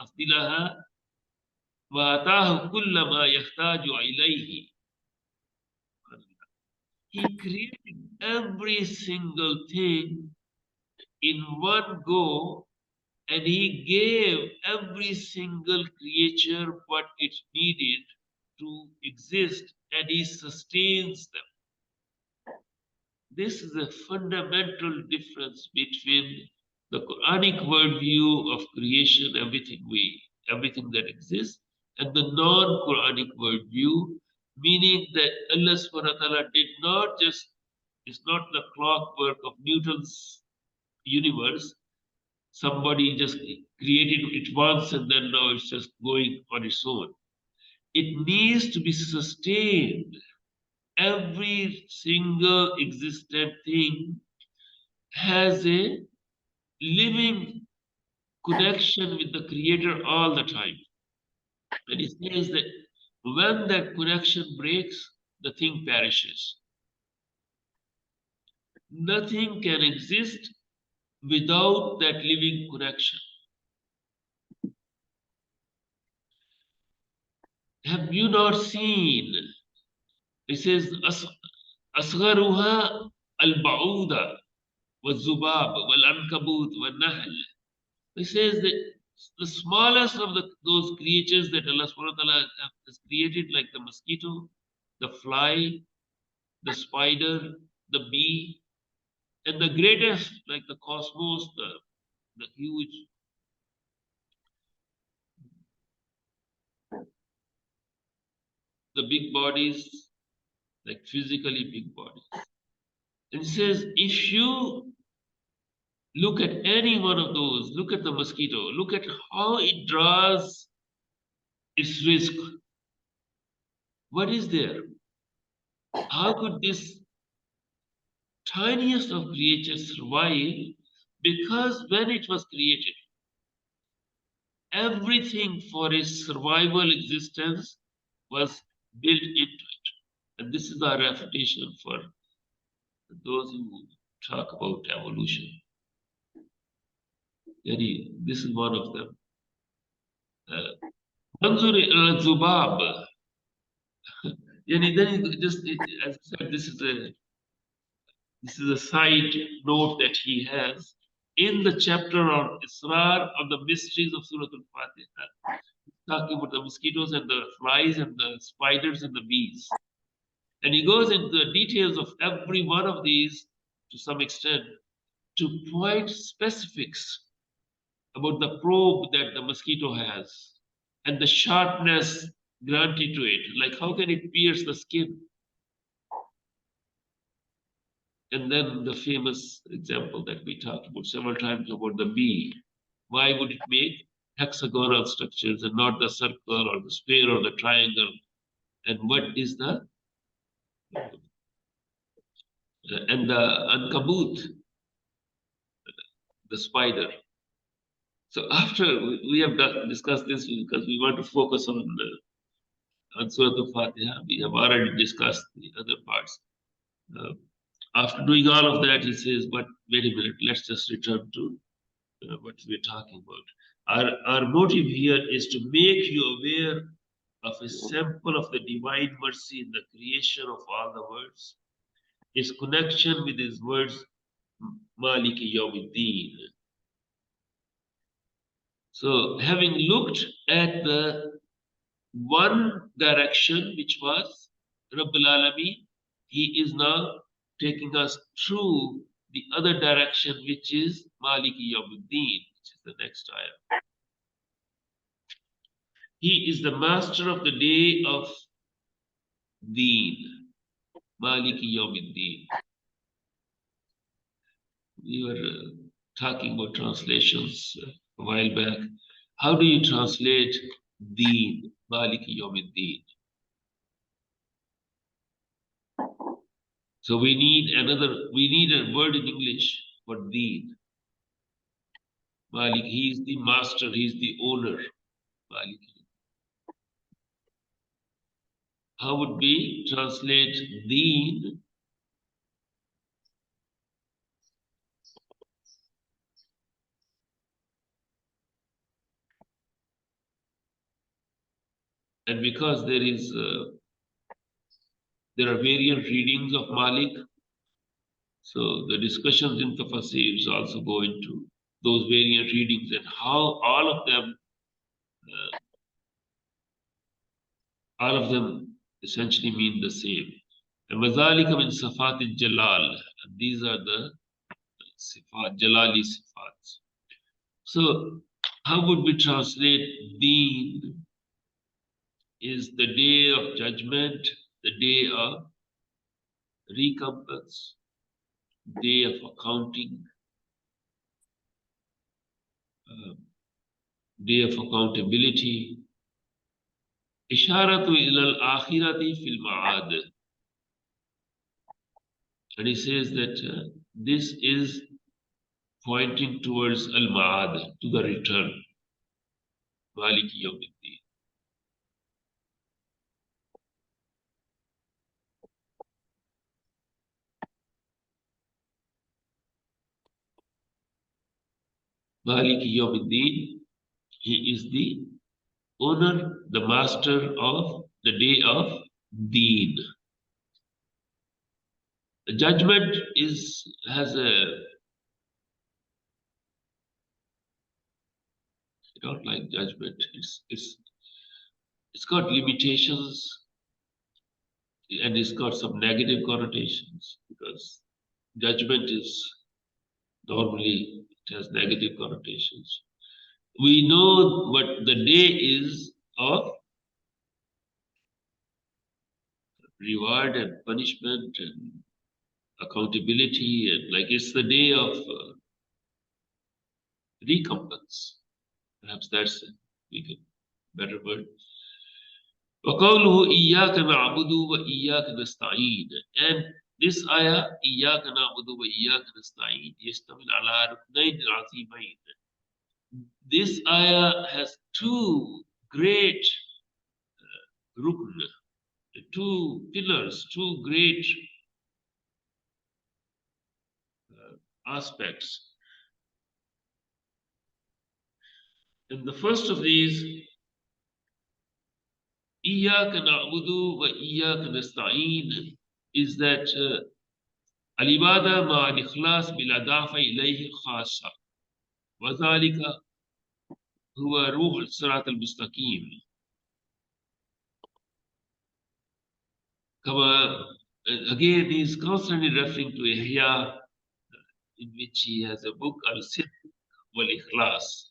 أَفْضِلَهَا وَآتَاهُ كُلَّ مَا يَحْتَاجُ إِلَيْهِ. He created every single thing in one go, and he gave every single creature what it needed to exist, and he sustains them. This is a fundamental difference between the Quranic worldview of creation, everything that exists, and the non-Quranic worldview, meaning that Allah subhanahu wa ta'ala did not just, it's not the clockwork of Newton's universe. Somebody just created it once and then now it's just going on its own. It needs to be sustained. Every single existent thing has a living connection with the Creator all the time. And it says that when that connection breaks, the thing perishes. Nothing can exist without that living connection. Have you not seen? It says, أصغرها البعوضة والذباب والعنكبوت والنحل. It says that the smallest of those creatures that Allah subhanahu wa ta'ala has created, like the mosquito, the fly, the spider, the bee, and the greatest, like the cosmos, the huge, the big bodies, like physically big bodies. And it says, if you look at any one of those, look at the mosquito, look at how it draws its risk. What is there? How could this tiniest of creatures survive? Because when it was created, everything for its survival existence was built into it. And this is our refutation for those who talk about evolution. This is one of them. Manzur Zubab. Then just as I said, this is a side note that he has in the chapter on Israr of the mysteries of Surah Al-Fatiha, talking about the mosquitoes and the flies and the spiders and the bees. And he goes into the details of every one of these to some extent to point specifics about the probe that the mosquito has and the sharpness granted to it. Like, how can it pierce the skin? And then the famous example that we talked about several times about the bee. Why would it make hexagonal structures and not the circle or the square or the triangle? And what is the and the ankabut, the spider. So after we have discussed this, because we want to focus on Surah Al-Fatiha, we have already discussed the other parts. After doing all of that, he says, but wait a minute, let's just return to what we're talking about. Our motive here is to make you aware of a sample of the divine mercy in the creation of all the worlds, his connection with his words, Maliki Yawmiddin. So, having looked at the one direction, which was Rabbul Alameen, he is now taking us through the other direction, which is Maliki Yawmiddin, which is the next ayah. He is the master of the day of Deen, Maliki Yawmiddin. We were talking about translations a while back. How do you translate Deen, Maliki Yawmiddin? So we need a word in English for Deen. Malik, he is the master, he is the owner. Malik. How would we translate Deen? And because there are variant readings of Malik, so the discussions in Tafasirs also go into those variant readings and how all of them essentially mean the same. And وَذَلِكَ مِنْ صَفَاتِ الْجَلَالِ, These are the sifat, Jalali sifats. So, how would we translate Deen? Is the day of judgment, the day of recompense, day of accounting, uh, day of accountability. Isharatu ilal akhirati fil ma'ad. And he says that this is pointing towards al ma'ad, to the return. Maliki yawmiddin. Maliki yawmiddin. He is the owner, the master of the day of Deen. The judgment has a, I don't like judgment. It's got limitations and it's got some negative connotations because judgment is normally it has negative connotations. We know what the day is of reward and punishment and accountability, and like it's the day of recompense. Perhaps that's it. We can better word. وَقَوْلُهُ إِيَّاكَ نَعْبُدُ وَإِيَّاكَ نَسْتَعِينُ. And this ayah, إِيَّاكَ نَعْبُدُ وَإِيَّاكَ نَسْتَعِينُ, يَشْتَمِلُ عَلَى رُكْنَيْنِ عَظِيمَيْنِ. This ayah has two great rukn, two pillars, two great aspects. And the first of these, إِيَّاكَ نَعْبُدُ وَإِيَّاكَ نَسْتَعِينُ, is that العبادة مع الإخلاص بالإضافة إليه خاصة، وذلك هو روح الصراط المستقيم. كما again he is constantly referring to Ihya, in which he has a book Al-Sidq wal-Ikhlas.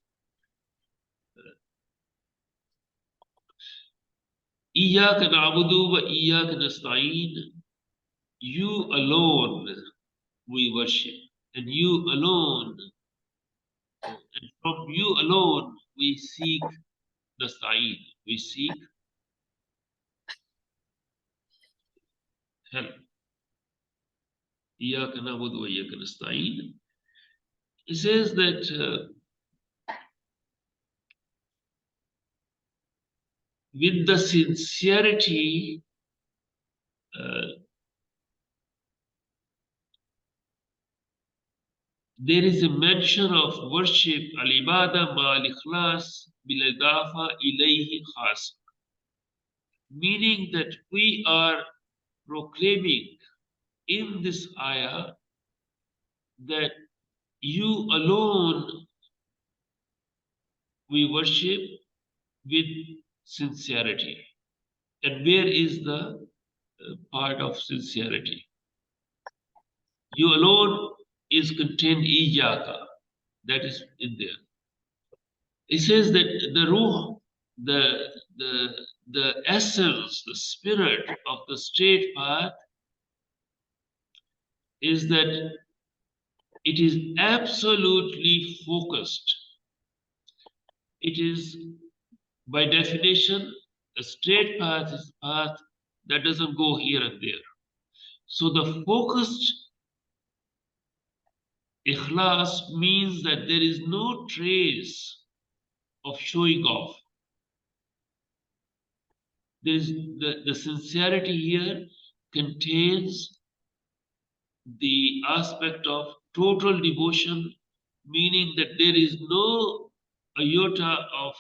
إياك نعبد وإياك نستعين. You alone we worship, and you alone, and from you alone we seek nasta'in, we seek help. إياك نعبد وإياك نستعين. He says that with the sincerity there is a mention of worship, al-ibada ma'al-ikhlas bil-idafa ilayhi khas, meaning that we are proclaiming in this ayah that you alone we worship with sincerity. And where is the part of sincerity? You alone is contained iyaka, that is in there. It says that the ruh, the essence, the spirit of the straight path is that it is absolutely focused. It is, by definition, a straight path is a path that doesn't go here and there. So the focused ikhlas means that there is no trace of showing off. There is the sincerity here contains the aspect of total devotion, meaning that there is no iota of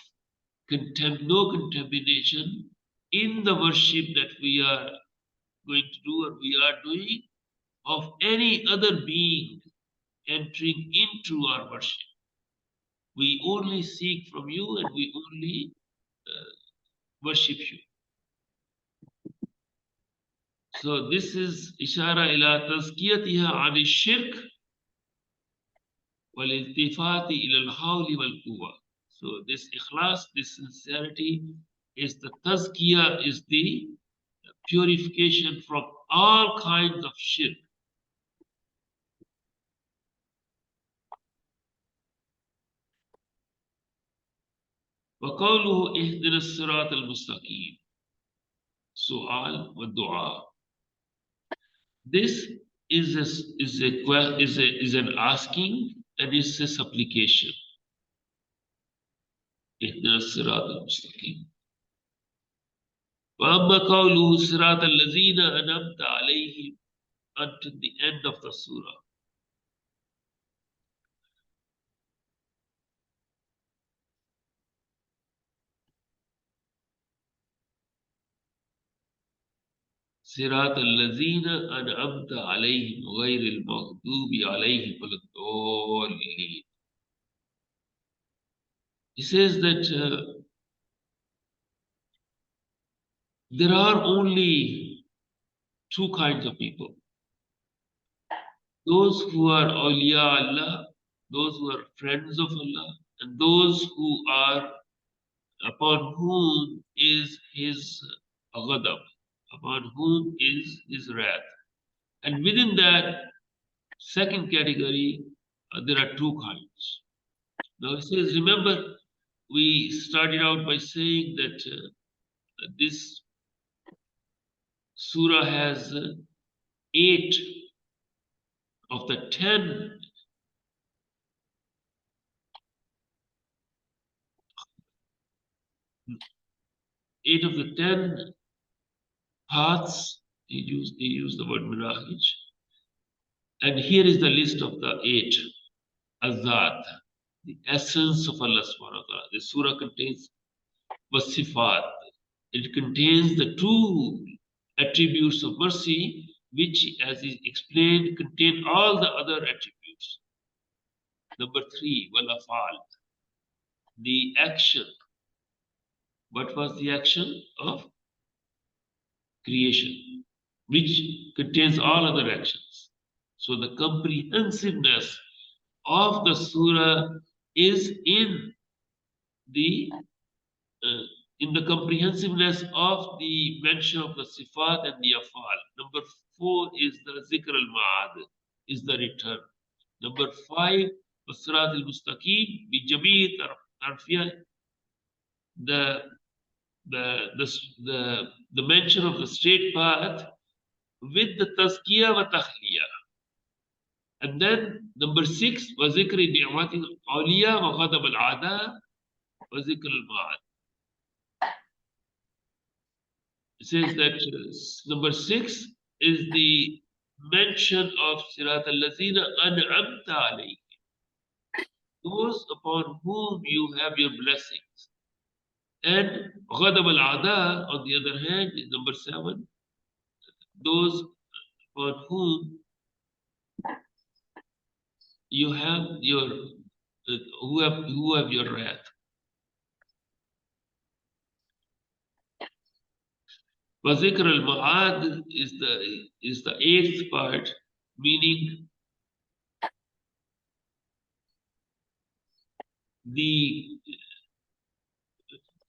no contamination in the worship that we are going to do or we are doing of any other being entering into our worship. We only seek from you and we only worship you. So this is ishara ila tazkiyatiha an shirk wal iltifati ila al-hawli wal quwwa. So this ikhlas, this sincerity is the tazkiyah, is the purification from all kinds of shirk. وقوله اهدنا الصراط المستقيم سؤال والدعاء. This is an asking and is a supplication. اهدنا الصراط المستقيم. وأما قوله صراط الذين أنعمت عليهم until the end of the surah. صراط الذين أنعمت عليهم غير المغضوب عليهم ولا الضالين. He says that there are only two kinds of people. Those who are awliya Allah, those who are friends of Allah, and those who are upon whom is his ghadab, upon whom is his wrath. And within that second category, there are two kinds. Now it says, remember, we started out by saying that this surah has 8 of the 10 paths. They use the word miraj. And here is the list of the 8. Azad, the essence of Allah subhanahu wa ta'ala. The surah contains wasifat. It contains the two attributes of mercy, which, as is explained, contain all the other attributes. Number 3, walafal, the action. What was the action of creation, which contains all other actions? So the comprehensiveness of the surah is in the comprehensiveness of the mention of the sifat and the afal. Number 4 is the zikr al-ma'ad, is the return. Number 5, Sirat al-Mustaqim, bi Jameel Tarfiyah, the mention of the straight path with the tazkiyah wa tahliyah. And then number 6, wa zikri ni'mati al-awliya wa ghadab al-a'da wa zikr al-ma'ad. It says that number 6 is the mention of Sirat al-Lazina an'amta alayhim, those upon whom you have your blessings. And Ghadab al-Ada, on the other hand, is number 7, those upon whom you have your who have your wrath. Wazikr al-Ma'ad is the 8th part, meaning the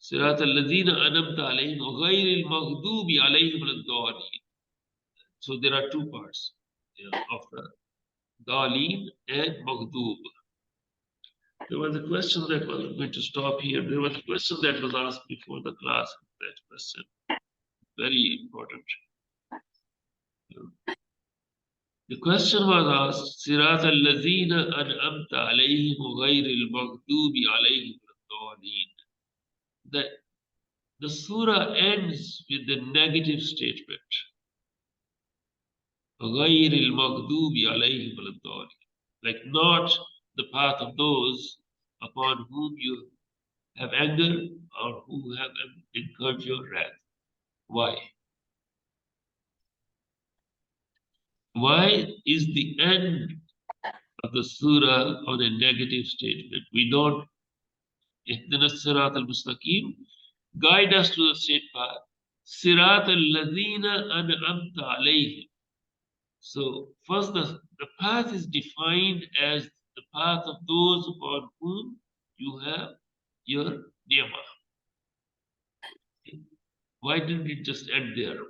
Sirat al-Lazina anamta alayhim ghayr al-maghdubi alayhim al-dhalin. So there are two parts of the dhalin and maghdub. There was a question that was going to stop here. There was a question that was asked before the class. That question, very important. The question was asked, Sirat al-Lazina an'amta alayhim ghayr al-maghdubi alayhim al-dhalin. The surah ends with the negative statement. غَيْرِ الْمَغْضُوبِ عَلَيْهِمْ وَلَا الضَّالِّينَ, like not the path of those upon whom you have anger or who have incurred your wrath. Why? Why is the end of the surah on a negative statement? We don't, اهدنا الصراط المستقيم, guide us to the straight path. Sirat al-ladhina an'amta alayhim. So first the path is defined as the path of those upon whom you have your ni'mah. Why didn't it just end there?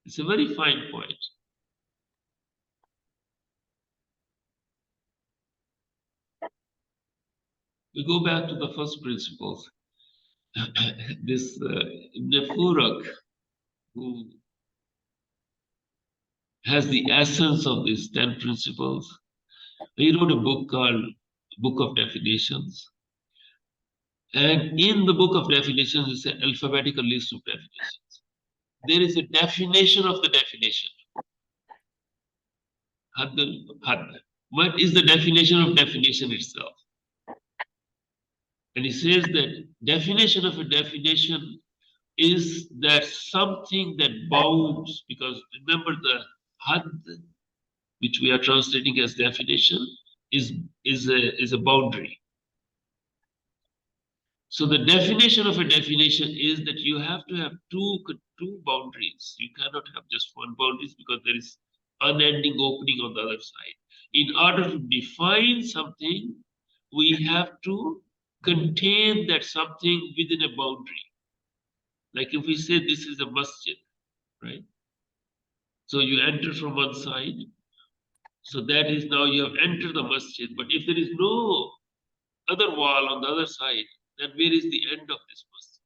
It's a very fine point. We go back to the first principles. This Ibn Furak, who has the essence of these 10 principles, he wrote a book called Book of Definitions. And in the Book of Definitions, it's an alphabetical list of definitions. There is a definition of the definition. What is the definition of definition itself? And he says that definition of a definition is that something that bounds, because remember the had, which we are translating as definition, is a boundary. So the definition of a definition is that you have to have two boundaries. You cannot have just one boundaries because there is unending opening on the other side. In order to define something, we have to contain that something within a boundary. Like if we say this is a masjid, right? So you enter from one side. So that is now you have entered the masjid. But if there is no other wall on the other side, then where is the end of this masjid?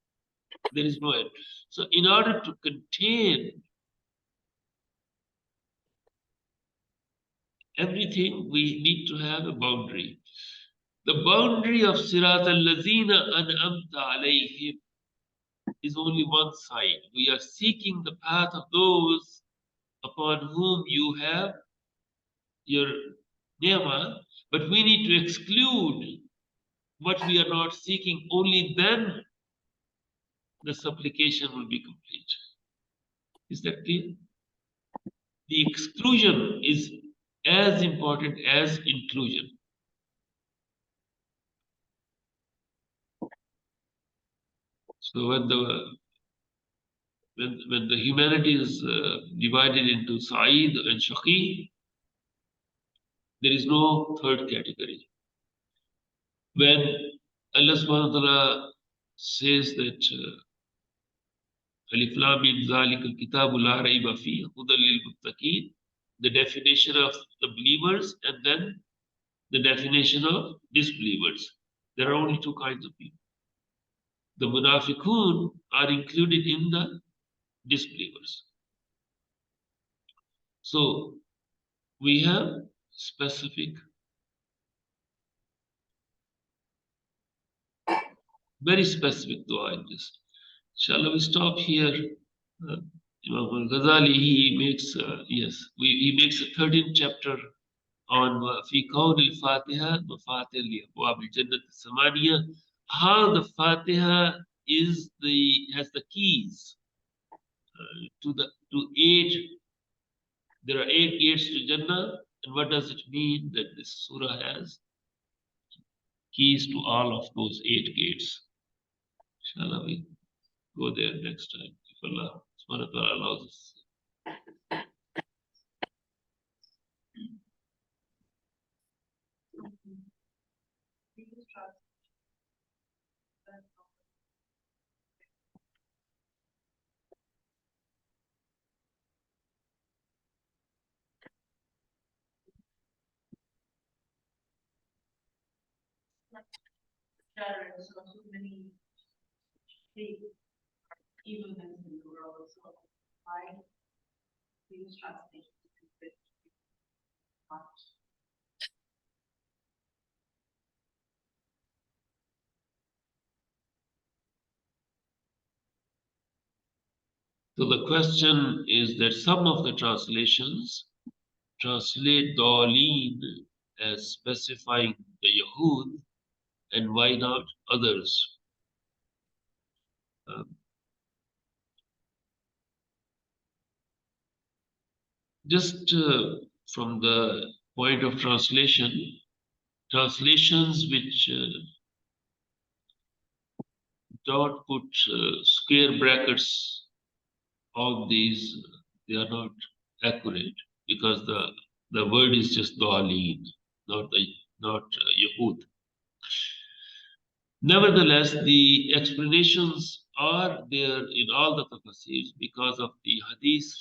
There is no end. So in order to contain everything, we need to have a boundary. The boundary of Sirat al-Lazina an'amta alayhim is only one side. We are seeking the path of those upon whom you have your ni'mah, but we need to exclude what we are not seeking. Only then the supplication will be complete. Is that clear? The exclusion is as important as inclusion. So when the humanity is divided into Sa'id and Shaqi, there is no third category. When Allah subhanahu wa ta'ala says that Alif Lam Mim Zalikal Kitabu La Rayba Fihi Hudan Lil Muttaqin, the definition of the believers and then the definition of disbelievers. There are only two kinds of people. The munafiqun are included in the disbelievers. So we have specific, very specific dua in this. Shall we stop here? Imam al-Ghazali, he makes, he makes a 13th chapter on fi kawn al-Fatiha, mafatih li-abwab al-Jannat al-Samaniya, how the Fatiha has the keys to 8. There are 8 gates to Jannah, and what does it mean that this surah has keys to all of those 8 gates? Shall we go there next time if Allah subhanahu wa ta'ala allows us? So many evil things in the world. So why these translations much? So the question is that some of the translations translate Daleen as specifying the Yahud, and why not others? Just from the point of translation, translations which don't put square brackets of these. They are not accurate because the word is just Da'aleen, not Yahud. Nevertheless, the explanations are there in all the tafsirs because of the hadith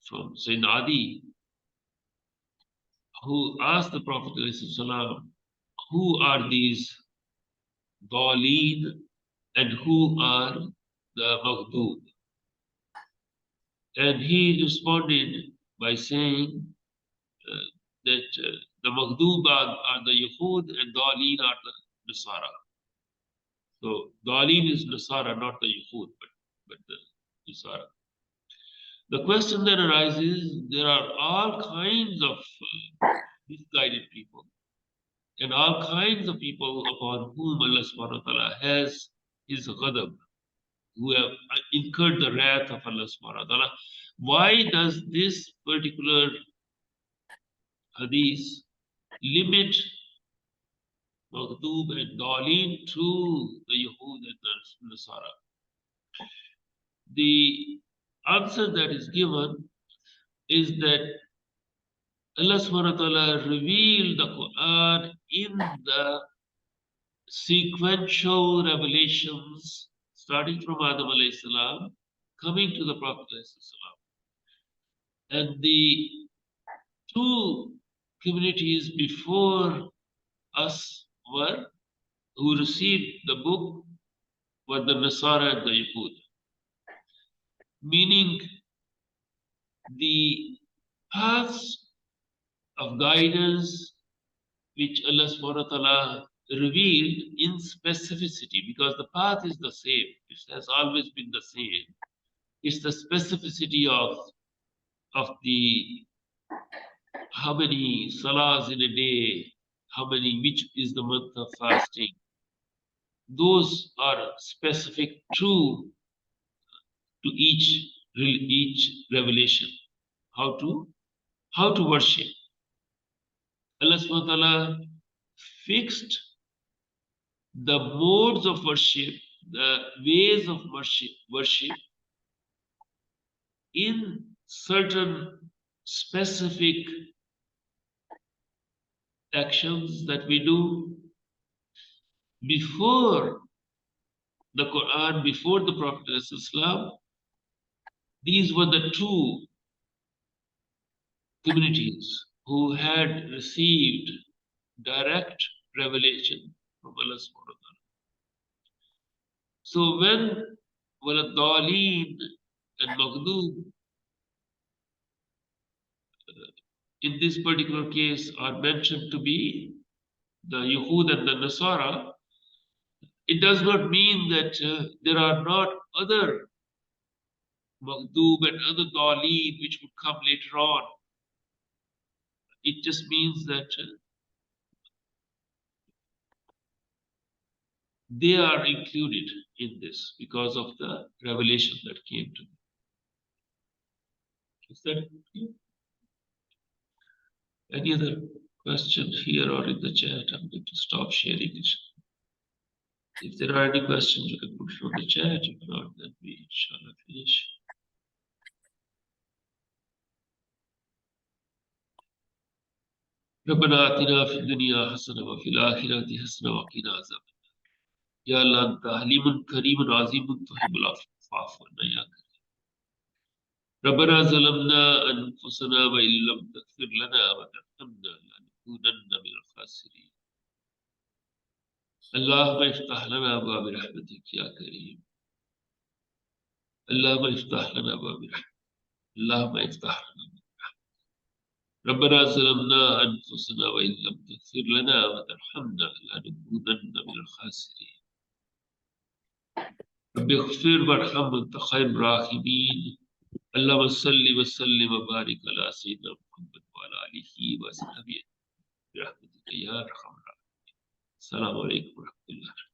from Sayyidina Adi, who asked the Prophet ﷺ, who are these Da'aleen and who are the Maghdub? And he responded by saying that the Maghdub are the Yahud and Da'aleen are the Nasara. So Da'aleen is Nasara, not the Yahud, but the Nasara. The question then arises, there are all kinds of misguided people and all kinds of people upon whom Allah subhanahu wa ta'ala has his ghadab, who have incurred the wrath of Allah subhanahu wa ta'ala. Why does this particular hadith limit Maghdub and Da'aleen to the Yahud and the Nasara? The answer that is given is that Allah subhanahu wa ta'ala revealed the Qur'an in the sequential revelations starting from Adam alayhi salam, coming to the Prophet alayhi salam. And the two communities before us who received the book were the Nasara and the Yahud. Meaning the paths of guidance which Allah subhanahu wa ta'ala revealed in specificity, because the path is the same, it has always been the same. It's the specificity of the how many salahs in a day, which is the month of fasting. Those are specific to each revelation. How to worship. Allah subhanahu wa ta'ala fixed the modes of worship, the ways of worship in certain specific actions that we do before the Qur'an, before the Prophet ﷺ. These were the two communities who had received direct revelation from Allah subhanahu wa ta'ala. So when Waladdaleen and Maghdub in this particular case are mentioned to be the Yahud and the Nasara, it does not mean that there are not other Maghdub and other Daleen which would come later on. It just means that they are included in this because of the revelation that came to them. Is that clear? Any other question here or in the chat? I'm going to stop sharing it. If there are any questions, you can put it on the chat. If not, then we inshallah finish. ربنا آتنا في الدنيا حسنة وفي الآخرة حسنة وقنا عذاب النار. يا الله أنت حليم كريم عظيم تحب العفو فاعف عنا يا كريم. ربنا ظلمنا أنفسنا وإن لم تغفر لنا وترحمنا لنكونن من الخاسرين. اللهم افتح لنا أبواب رحمتك يا كريم. اللهم افتح لنا أبواب رحمتك. اللهم افتح لنا. ربنا ظلمنا أنفسنا وإن لم تغفر لنا وترحمنا لنكونن من الخاسرين. رب اغفر وارحم وأنت خير الراحمين. اللهم صل وسلم وبارك على سيدنا محمد وعلى آله وصحبه برحمتك يا أرحم الراحمين. السلام عليكم ورحمة الله.